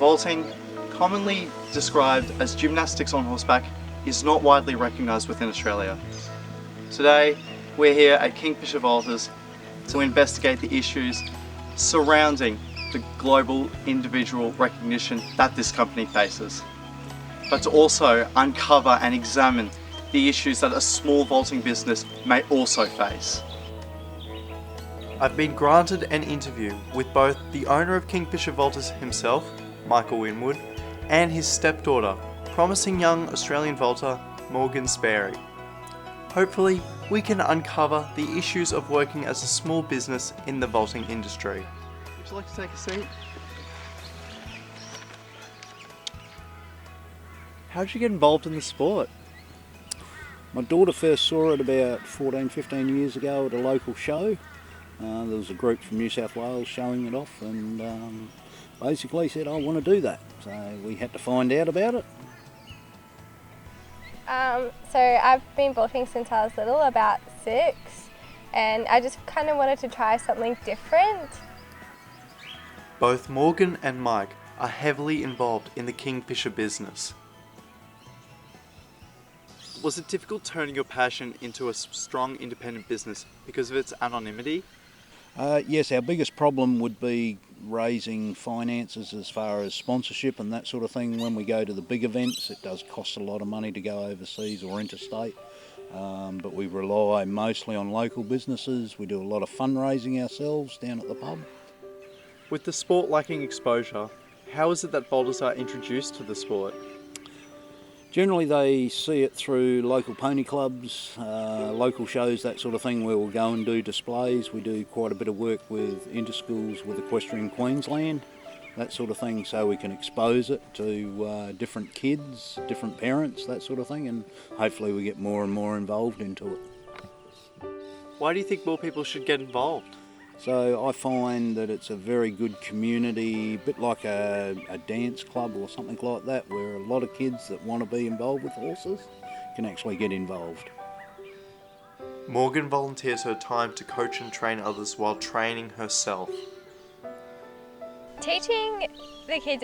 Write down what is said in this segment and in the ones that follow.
Vaulting, commonly described as gymnastics on horseback, is not widely recognised within Australia. Today, we're here at Kingfisher Vaulters to investigate the issues surrounding the global individual recognition that this company faces, but to also uncover and examine the issues that a small vaulting business may also face. I've been granted an interview with both the owner of Kingfisher Vaulters himself, Michael Winwood, and his stepdaughter, promising young Australian vaulter Morgan Sparey. Hopefully, we can uncover the issues of working as a small business in the vaulting industry. Would you like to take a seat? How did you get involved in the sport? My daughter first saw it about 14-15 years ago at a local show. There was a group from New South Wales showing it off, and basically said, I want to do that. So we had to find out about it. So I've been vaulting since I was little, about 6, and I just kind of wanted to try something different. Both Morgan and Mike are heavily involved in the Kingfisher business. Was it difficult turning your passion into a strong independent business because of its anonymity? Yes, our biggest problem would be raising finances as far as sponsorship and that sort of thing. When we go to the big events, it does cost a lot of money to go overseas or interstate, but we rely mostly on local businesses. We do a lot of fundraising ourselves down at the pub. With the sport lacking exposure, how is it that vaulters are introduced to the sport? Generally they see it through local pony clubs, local shows, that sort of thing, where we'll go and do displays. We do quite a bit of work with interschools with Equestrian Queensland, that sort of thing, so we can expose it to different kids, different parents, that sort of thing, and hopefully we get more and more involved into it. Why do you think more people should get involved? So I find that it's a very good community, a bit like a dance club or something like that, where a lot of kids that want to be involved with horses can actually get involved. Morgan volunteers her time to coach and train others while training herself. Teaching the kids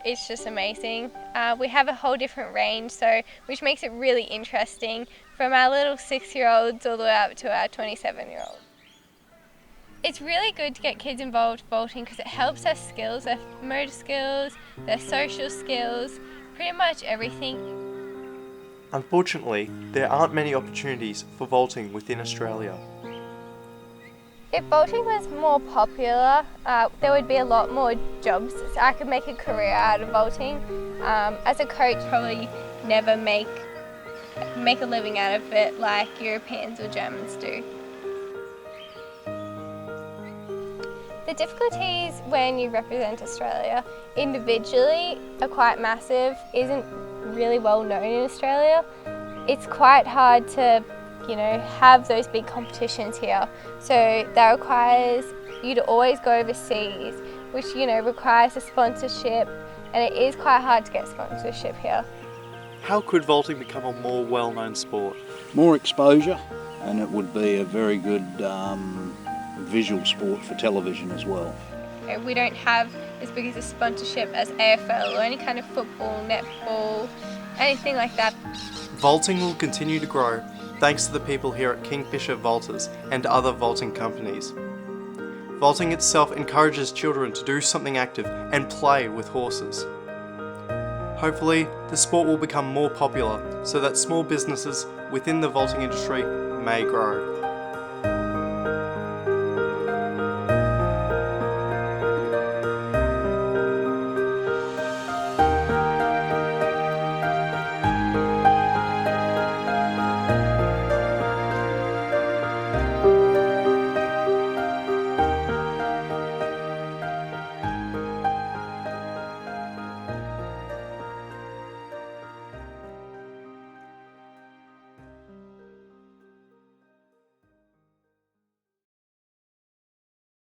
is just amazing. We have a whole different range, which makes it really interesting, from our little 6-year-olds all the way up to our 27-year-olds. It's really good to get kids involved vaulting because it helps their skills, their motor skills, their social skills, pretty much everything. Unfortunately, there aren't many opportunities for vaulting within Australia. If vaulting was more popular, there would be a lot more jobs. So I could make a career out of vaulting. As a coach, probably never make a living out of it like Europeans or Germans do. The difficulties when you represent Australia individually are quite massive, isn't really well known in Australia. It's quite hard to, have those big competitions here. So that requires you to always go overseas, which, requires a sponsorship, and it is quite hard to get sponsorship here. How could vaulting become a more well-known sport? More exposure, and it would be a very good visual sport for television as well. We don't have as big as a sponsorship as AFL or any kind of football, netball, anything like that. Vaulting will continue to grow thanks to the people here at Kingfisher Vaulters and other vaulting companies. Vaulting itself encourages children to do something active and play with horses. Hopefully, the sport will become more popular so that small businesses within the vaulting industry may grow.